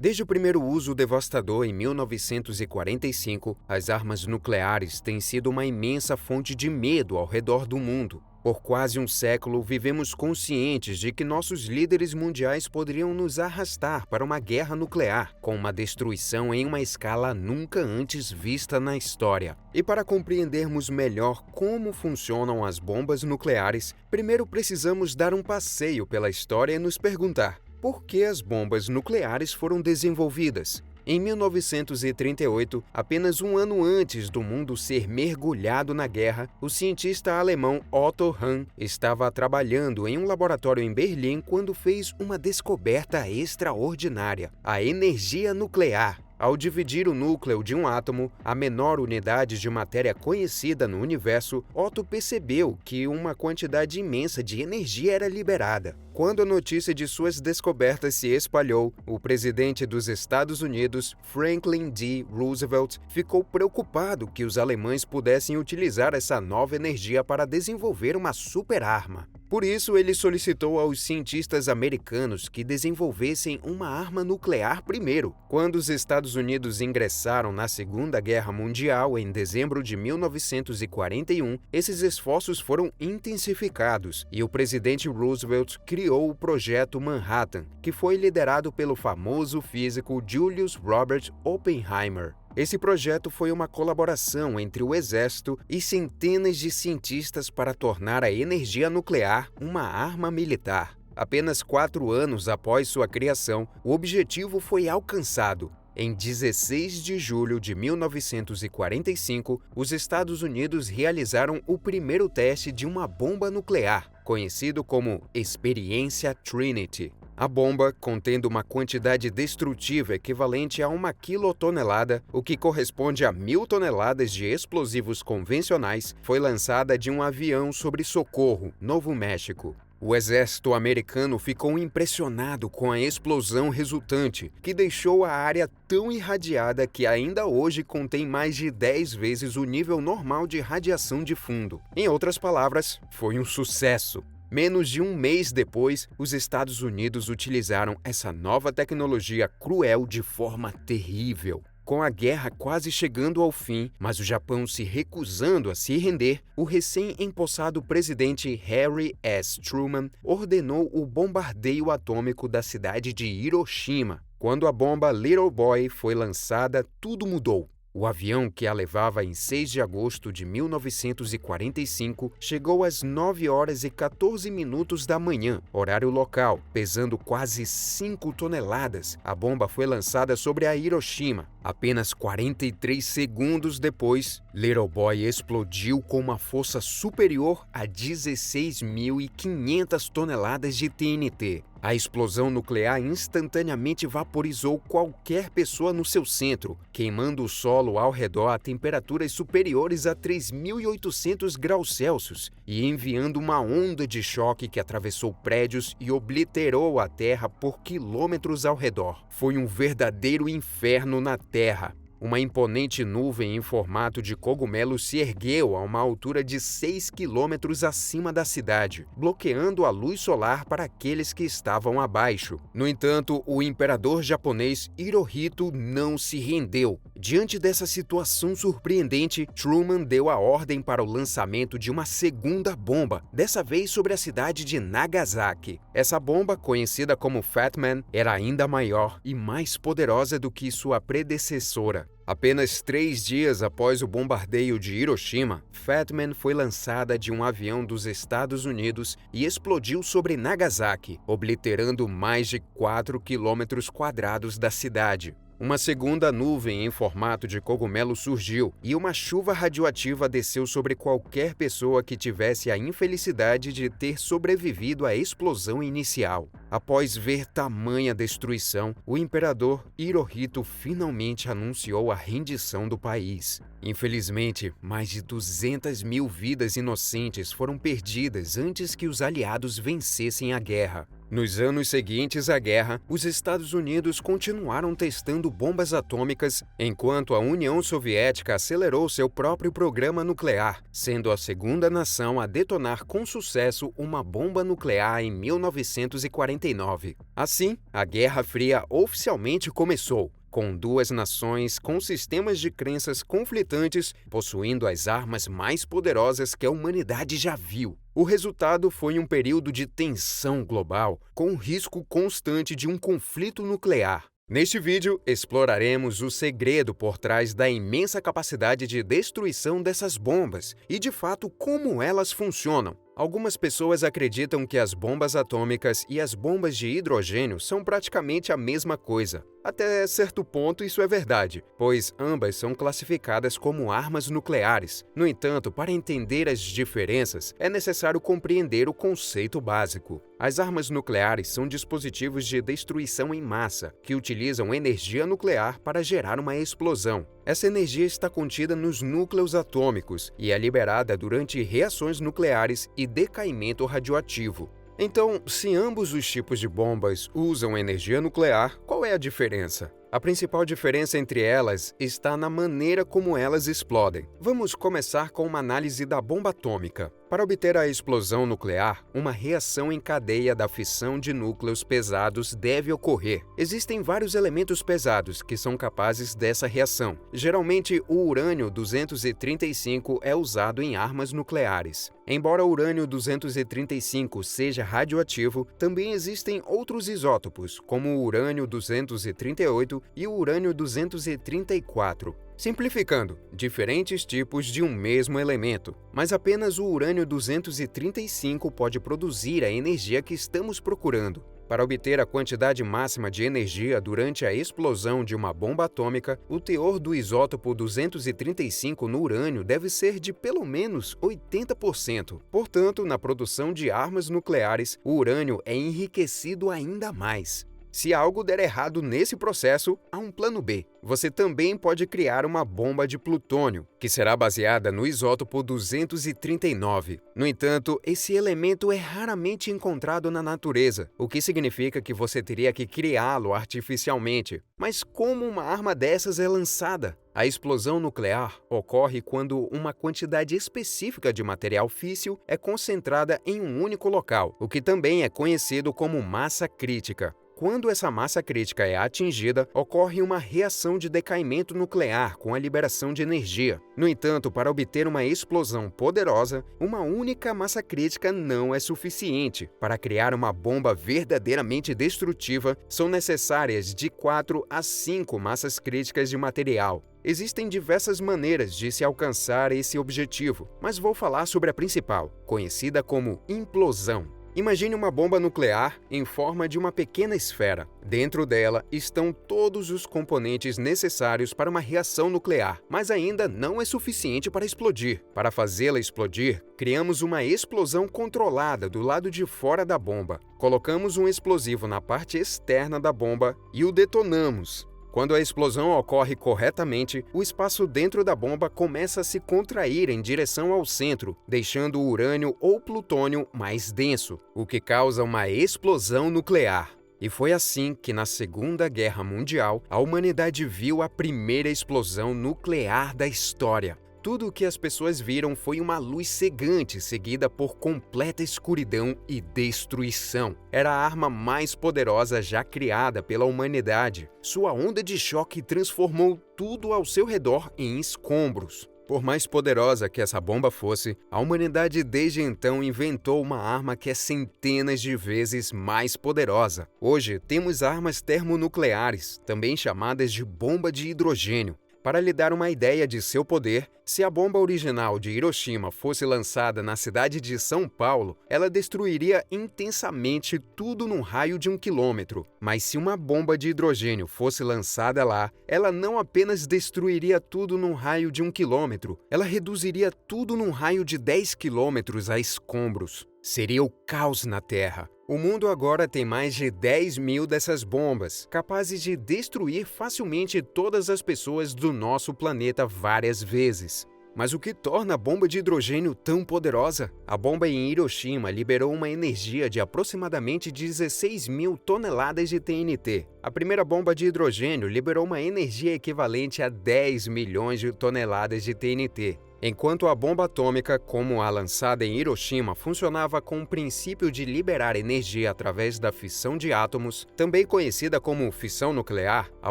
Desde o primeiro uso devastador em 1945, as armas nucleares têm sido uma imensa fonte de medo ao redor do mundo. Por quase um século, vivemos conscientes de que nossos líderes mundiais poderiam nos arrastar para uma guerra nuclear, com uma destruição em uma escala nunca antes vista na história. E para compreendermos melhor como funcionam as bombas nucleares, primeiro precisamos dar um passeio pela história e nos perguntar: por que as bombas nucleares foram desenvolvidas? Em 1938, apenas um ano antes do mundo ser mergulhado na guerra, o cientista alemão Otto Hahn estava trabalhando em um laboratório em Berlim quando fez uma descoberta extraordinária: a energia nuclear. Ao dividir o núcleo de um átomo, a menor unidade de matéria conhecida no universo, Otto percebeu que uma quantidade imensa de energia era liberada. Quando a notícia de suas descobertas se espalhou, o presidente dos Estados Unidos, Franklin D. Roosevelt, ficou preocupado que os alemães pudessem utilizar essa nova energia para desenvolver uma superarma. Por isso, ele solicitou aos cientistas americanos que desenvolvessem uma arma nuclear primeiro. Quando os Estados Unidos ingressaram na Segunda Guerra Mundial em dezembro de 1941, esses esforços foram intensificados e o presidente Roosevelt criou o Projeto Manhattan, que foi liderado pelo famoso físico Julius Robert Oppenheimer. Esse projeto foi uma colaboração entre o Exército e centenas de cientistas para tornar a energia nuclear uma arma militar. Apenas 4 anos após sua criação, o objetivo foi alcançado. Em 16 de julho de 1945, os Estados Unidos realizaram o primeiro teste de uma bomba nuclear, conhecido como Experiência Trinity. A bomba, contendo uma quantidade destrutiva equivalente a 1 quilotonelada, o que corresponde a 1.000 toneladas de explosivos convencionais, foi lançada de um avião sobre Socorro, Novo México. O exército americano ficou impressionado com a explosão resultante, que deixou a área tão irradiada que ainda hoje contém mais de 10 vezes o nível normal de radiação de fundo. Em outras palavras, foi um sucesso. Menos de um mês depois, os Estados Unidos utilizaram essa nova tecnologia cruel de forma terrível. Com a guerra quase chegando ao fim, mas o Japão se recusando a se render, o recém-empossado presidente Harry S. Truman ordenou o bombardeio atômico da cidade de Hiroshima. Quando a bomba Little Boy foi lançada, tudo mudou. O avião que a levava em 6 de agosto de 1945 chegou às 9h14 da manhã, horário local, pesando quase 5 toneladas. A bomba foi lançada sobre a Hiroshima. Apenas 43 segundos depois, Little Boy explodiu com uma força superior a 16.500 toneladas de TNT. A explosão nuclear instantaneamente vaporizou qualquer pessoa no seu centro, queimando o solo ao redor a temperaturas superiores a 3.800 graus Celsius e enviando uma onda de choque que atravessou prédios e obliterou a Terra por quilômetros ao redor. Foi um verdadeiro inferno na Terra. Uma imponente nuvem em formato de cogumelo se ergueu a uma altura de 6 quilômetros acima da cidade, bloqueando a luz solar para aqueles que estavam abaixo. No entanto, o imperador japonês Hirohito não se rendeu. Diante dessa situação surpreendente, Truman deu a ordem para o lançamento de uma segunda bomba, dessa vez sobre a cidade de Nagasaki. Essa bomba, conhecida como Fat Man, era ainda maior e mais poderosa do que sua predecessora. Apenas 3 dias após o bombardeio de Hiroshima, Fat Man foi lançada de um avião dos Estados Unidos e explodiu sobre Nagasaki, obliterando mais de 4 quilômetros quadrados da cidade. Uma segunda nuvem em formato de cogumelo surgiu e uma chuva radioativa desceu sobre qualquer pessoa que tivesse a infelicidade de ter sobrevivido à explosão inicial. Após ver tamanha destruição, o imperador Hirohito finalmente anunciou a rendição do país. Infelizmente, mais de 200.000 vidas inocentes foram perdidas antes que os aliados vencessem a guerra. Nos anos seguintes à guerra, os Estados Unidos continuaram testando bombas atômicas, enquanto a União Soviética acelerou seu próprio programa nuclear, sendo a segunda nação a detonar com sucesso uma bomba nuclear em 1949. Assim, a Guerra Fria oficialmente começou, com duas nações com sistemas de crenças conflitantes possuindo as armas mais poderosas que a humanidade já viu. O resultado foi um período de tensão global, com o risco constante de um conflito nuclear. Neste vídeo, exploraremos o segredo por trás da imensa capacidade de destruição dessas bombas e, de fato, como elas funcionam. Algumas pessoas acreditam que as bombas atômicas e as bombas de hidrogênio são praticamente a mesma coisa. Até certo ponto isso é verdade, pois ambas são classificadas como armas nucleares. No entanto, para entender as diferenças, é necessário compreender o conceito básico. As armas nucleares são dispositivos de destruição em massa, que utilizam energia nuclear para gerar uma explosão. Essa energia está contida nos núcleos atômicos e é liberada durante reações nucleares e decaimento radioativo. Então, se ambos os tipos de bombas usam energia nuclear, qual é a diferença? A principal diferença entre elas está na maneira como elas explodem. Vamos começar com uma análise da bomba atômica. Para obter a explosão nuclear, uma reação em cadeia da fissão de núcleos pesados deve ocorrer. Existem vários elementos pesados que são capazes dessa reação. Geralmente, o urânio-235 é usado em armas nucleares. Embora o urânio-235 seja radioativo, também existem outros isótopos, como o urânio-238 e o urânio-234. Simplificando, diferentes tipos de um mesmo elemento, mas apenas o urânio-235 pode produzir a energia que estamos procurando. Para obter a quantidade máxima de energia durante a explosão de uma bomba atômica, o teor do isótopo 235 no urânio deve ser de pelo menos 80%. Portanto, na produção de armas nucleares, o urânio é enriquecido ainda mais. Se algo der errado nesse processo, há um plano B. Você também pode criar uma bomba de plutônio, que será baseada no isótopo 239. No entanto, esse elemento é raramente encontrado na natureza, o que significa que você teria que criá-lo artificialmente. Mas como uma arma dessas é lançada? A explosão nuclear ocorre quando uma quantidade específica de material físsil é concentrada em um único local, o que também é conhecido como massa crítica. Quando essa massa crítica é atingida, ocorre uma reação de decaimento nuclear com a liberação de energia. No entanto, para obter uma explosão poderosa, uma única massa crítica não é suficiente. Para criar uma bomba verdadeiramente destrutiva, são necessárias de 4 a 5 massas críticas de material. Existem diversas maneiras de se alcançar esse objetivo, mas vou falar sobre a principal, conhecida como implosão. Imagine uma bomba nuclear em forma de uma pequena esfera. Dentro dela estão todos os componentes necessários para uma reação nuclear, mas ainda não é suficiente para explodir. Para fazê-la explodir, criamos uma explosão controlada do lado de fora da bomba. Colocamos um explosivo na parte externa da bomba e o detonamos. Quando a explosão ocorre corretamente, o espaço dentro da bomba começa a se contrair em direção ao centro, deixando o urânio ou plutônio mais denso, o que causa uma explosão nuclear. E foi assim que, na Segunda Guerra Mundial, a humanidade viu a primeira explosão nuclear da história. Tudo o que as pessoas viram foi uma luz cegante, seguida por completa escuridão e destruição. Era a arma mais poderosa já criada pela humanidade. Sua onda de choque transformou tudo ao seu redor em escombros. Por mais poderosa que essa bomba fosse, a humanidade desde então inventou uma arma que é centenas de vezes mais poderosa. Hoje, temos armas termonucleares, também chamadas de bomba de hidrogênio. Para lhe dar uma ideia de seu poder, se a bomba original de Hiroshima fosse lançada na cidade de São Paulo, ela destruiria intensamente tudo num raio de 1 quilômetro. Mas se uma bomba de hidrogênio fosse lançada lá, ela não apenas destruiria tudo num raio de 1 quilômetro, ela reduziria tudo num raio de 10 quilômetros a escombros. Seria o caos na Terra. O mundo agora tem mais de 10.000 dessas bombas, capazes de destruir facilmente todas as pessoas do nosso planeta várias vezes. Mas o que torna a bomba de hidrogênio tão poderosa? A bomba em Hiroshima liberou uma energia de aproximadamente 16 mil toneladas de TNT. A primeira bomba de hidrogênio liberou uma energia equivalente a 10 milhões de toneladas de TNT. Enquanto a bomba atômica, como a lançada em Hiroshima, funcionava com o princípio de liberar energia através da fissão de átomos, também conhecida como fissão nuclear, a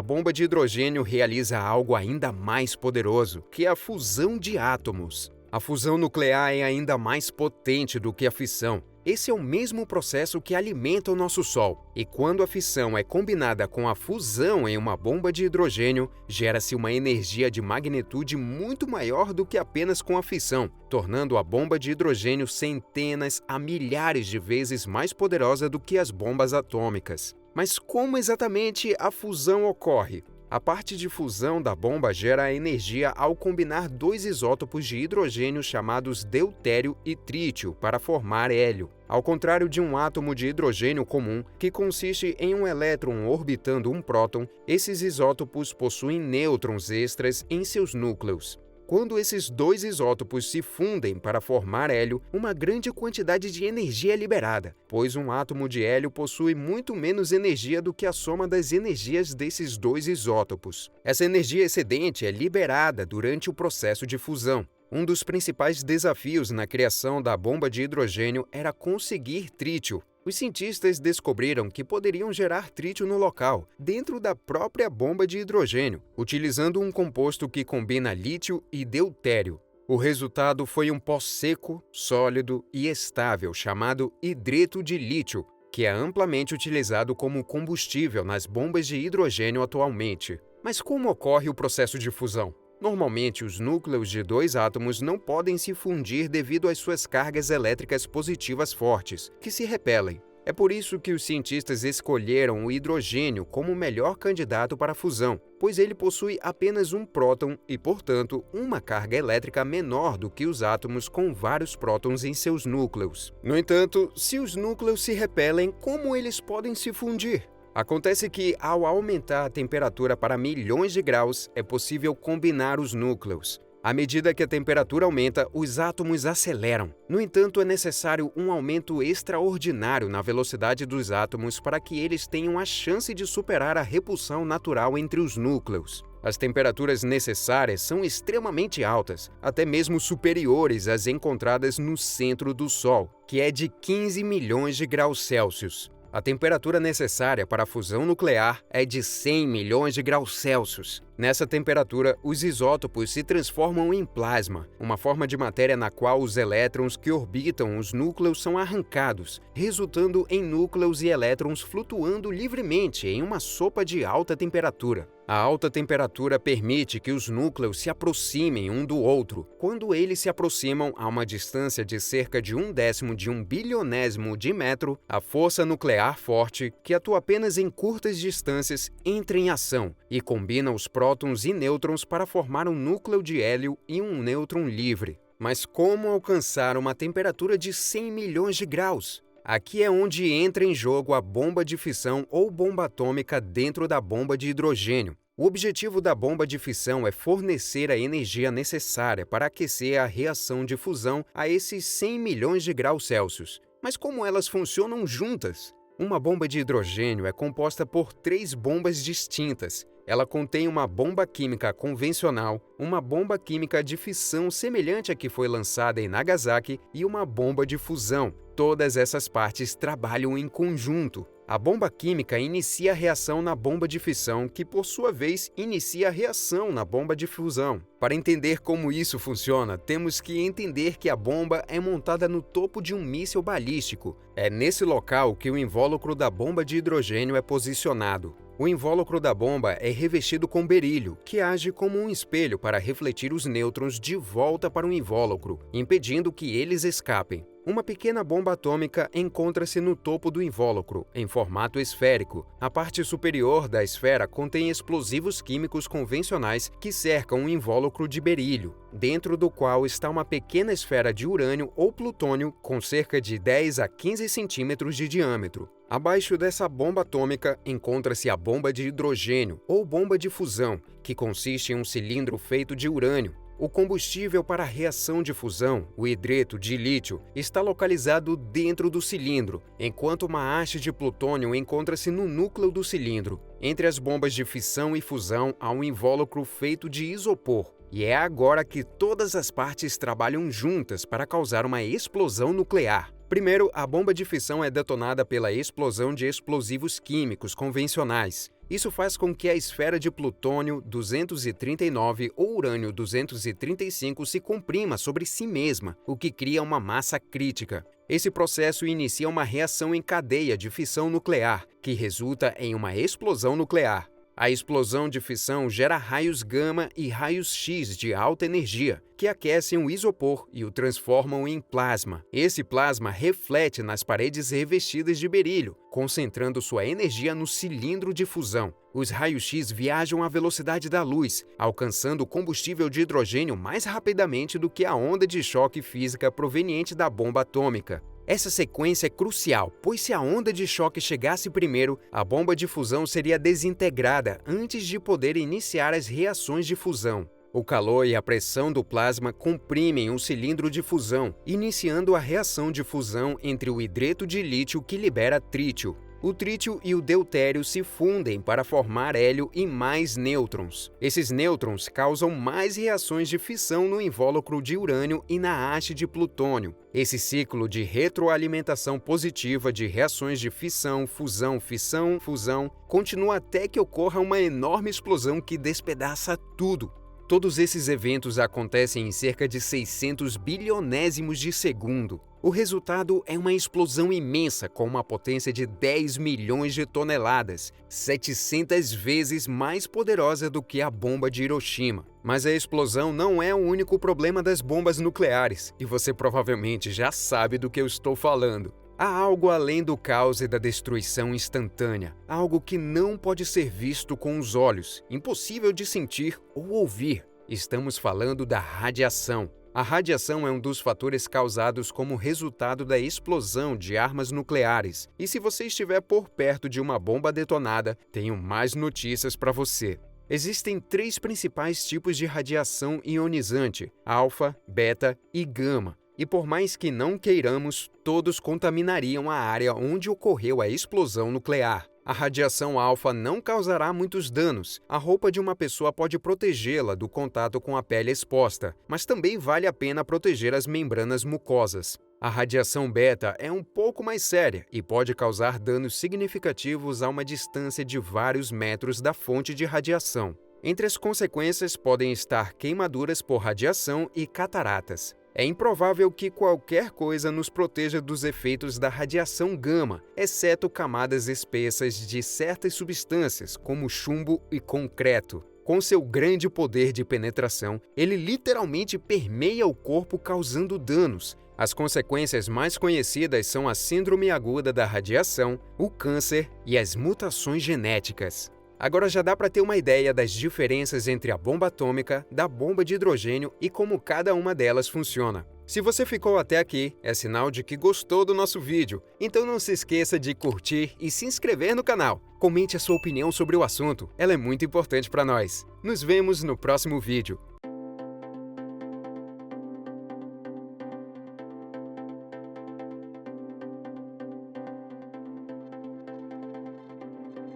bomba de hidrogênio realiza algo ainda mais poderoso, que é a fusão de átomos. A fusão nuclear é ainda mais potente do que a fissão. Esse é o mesmo processo que alimenta o nosso Sol, e quando a fissão é combinada com a fusão em uma bomba de hidrogênio, gera-se uma energia de magnitude muito maior do que apenas com a fissão, tornando a bomba de hidrogênio centenas a milhares de vezes mais poderosa do que as bombas atômicas. Mas como exatamente a fusão ocorre? A parte de fusão da bomba gera a energia ao combinar dois isótopos de hidrogênio chamados deutério e trítio para formar hélio. Ao contrário de um átomo de hidrogênio comum, que consiste em um elétron orbitando um próton, esses isótopos possuem nêutrons extras em seus núcleos. Quando esses dois isótopos se fundem para formar hélio, uma grande quantidade de energia é liberada, pois um átomo de hélio possui muito menos energia do que a soma das energias desses dois isótopos. Essa energia excedente é liberada durante o processo de fusão. Um dos principais desafios na criação da bomba de hidrogênio era conseguir trítio. Os cientistas descobriram que poderiam gerar trítio no local, dentro da própria bomba de hidrogênio, utilizando um composto que combina lítio e deutério. O resultado foi um pó seco, sólido e estável chamado hidreto de lítio, que é amplamente utilizado como combustível nas bombas de hidrogênio atualmente. Mas como ocorre o processo de fusão? Normalmente, os núcleos de dois átomos não podem se fundir devido às suas cargas elétricas positivas fortes, que se repelem. É por isso que os cientistas escolheram o hidrogênio como o melhor candidato para a fusão, pois ele possui apenas um próton e, portanto, uma carga elétrica menor do que os átomos com vários prótons em seus núcleos. No entanto, se os núcleos se repelem, como eles podem se fundir? Acontece que, ao aumentar a temperatura para milhões de graus, é possível combinar os núcleos. À medida que a temperatura aumenta, os átomos aceleram. No entanto, é necessário um aumento extraordinário na velocidade dos átomos para que eles tenham a chance de superar a repulsão natural entre os núcleos. As temperaturas necessárias são extremamente altas, até mesmo superiores às encontradas no centro do Sol, que é de 15 milhões de graus Celsius. A temperatura necessária para a fusão nuclear é de 100 milhões de graus Celsius. Nessa temperatura, os isótopos se transformam em plasma, uma forma de matéria na qual os elétrons que orbitam os núcleos são arrancados, resultando em núcleos e elétrons flutuando livremente em uma sopa de alta temperatura. A alta temperatura permite que os núcleos se aproximem um do outro. Quando eles se aproximam a uma distância de cerca de 1/10 de 1 bilionésimo de metro, a força nuclear forte, que atua apenas em curtas distâncias, entra em ação e combina os prótons e nêutrons para formar um núcleo de hélio e um nêutron livre. Mas como alcançar uma temperatura de 100 milhões de graus? Aqui é onde entra em jogo a bomba de fissão ou bomba atômica dentro da bomba de hidrogênio. O objetivo da bomba de fissão é fornecer a energia necessária para aquecer a reação de fusão a esses 100 milhões de graus Celsius. Mas como elas funcionam juntas? Uma bomba de hidrogênio é composta por 3 bombas distintas. Ela contém uma bomba química convencional, uma bomba química de fissão semelhante à que foi lançada em Nagasaki e uma bomba de fusão. Todas essas partes trabalham em conjunto. A bomba química inicia a reação na bomba de fissão, que por sua vez inicia a reação na bomba de fusão. Para entender como isso funciona, temos que entender que a bomba é montada no topo de um míssil balístico. É nesse local que o invólucro da bomba de hidrogênio é posicionado. O invólucro da bomba é revestido com berílio, que age como um espelho para refletir os nêutrons de volta para o invólucro, impedindo que eles escapem. Uma pequena bomba atômica encontra-se no topo do invólucro, em formato esférico. A parte superior da esfera contém explosivos químicos convencionais que cercam o invólucro de berílio, dentro do qual está uma pequena esfera de urânio ou plutônio com cerca de 10 a 15 centímetros de diâmetro. Abaixo dessa bomba atômica encontra-se a bomba de hidrogênio ou bomba de fusão, que consiste em um cilindro feito de urânio. O combustível para a reação de fusão, o hidreto de lítio, está localizado dentro do cilindro, enquanto uma haste de plutônio encontra-se no núcleo do cilindro. Entre as bombas de fissão e fusão há um invólucro feito de isopor, e é agora que todas as partes trabalham juntas para causar uma explosão nuclear. Primeiro, a bomba de fissão é detonada pela explosão de explosivos químicos convencionais. Isso faz com que a esfera de plutônio 239 ou urânio 235 se comprima sobre si mesma, o que cria uma massa crítica. Esse processo inicia uma reação em cadeia de fissão nuclear, que resulta em uma explosão nuclear. A explosão de fissão gera raios gama e raios X de alta energia, que aquecem o isopor e o transformam em plasma. Esse plasma reflete nas paredes revestidas de berílio, concentrando sua energia no cilindro de fusão. Os raios X viajam à velocidade da luz, alcançando o combustível de hidrogênio mais rapidamente do que a onda de choque física proveniente da bomba atômica. Essa sequência é crucial, pois se a onda de choque chegasse primeiro, a bomba de fusão seria desintegrada antes de poder iniciar as reações de fusão. O calor e a pressão do plasma comprimem um cilindro de fusão, iniciando a reação de fusão entre o hidreto de lítio que libera trítio. O trítio e o deutério se fundem para formar hélio e mais nêutrons. Esses nêutrons causam mais reações de fissão no invólucro de urânio e na haste de plutônio. Esse ciclo de retroalimentação positiva de reações de fissão, fusão, fissão, fusão continua até que ocorra uma enorme explosão que despedaça tudo. Todos esses eventos acontecem em cerca de 600 bilionésimos de segundo. O resultado é uma explosão imensa com uma potência de 10 milhões de toneladas, 700 vezes mais poderosa do que a bomba de Hiroshima. Mas a explosão não é o único problema das bombas nucleares, e você provavelmente já sabe do que eu estou falando. Há algo além do caos e da destruição instantânea, algo que não pode ser visto com os olhos, impossível de sentir ou ouvir. Estamos falando da radiação. A radiação é um dos fatores causados como resultado da explosão de armas nucleares. E se você estiver por perto de uma bomba detonada, tenho mais notícias para você. Existem 3 principais tipos de radiação ionizante: alfa, beta e gama. E por mais que não queiramos, todos contaminariam a área onde ocorreu a explosão nuclear. A radiação alfa não causará muitos danos. A roupa de uma pessoa pode protegê-la do contato com a pele exposta, mas também vale a pena proteger as membranas mucosas. A radiação beta é um pouco mais séria e pode causar danos significativos a uma distância de vários metros da fonte de radiação. Entre as consequências podem estar queimaduras por radiação e cataratas. É improvável que qualquer coisa nos proteja dos efeitos da radiação gama, exceto camadas espessas de certas substâncias, como chumbo e concreto. Com seu grande poder de penetração, ele literalmente permeia o corpo causando danos. As consequências mais conhecidas são a síndrome aguda da radiação, o câncer e as mutações genéticas. Agora já dá para ter uma ideia das diferenças entre a bomba atômica, da bomba de hidrogênio e como cada uma delas funciona. Se você ficou até aqui, é sinal de que gostou do nosso vídeo, então não se esqueça de curtir e se inscrever no canal. Comente a sua opinião sobre o assunto, ela é muito importante para nós. Nos vemos no próximo vídeo.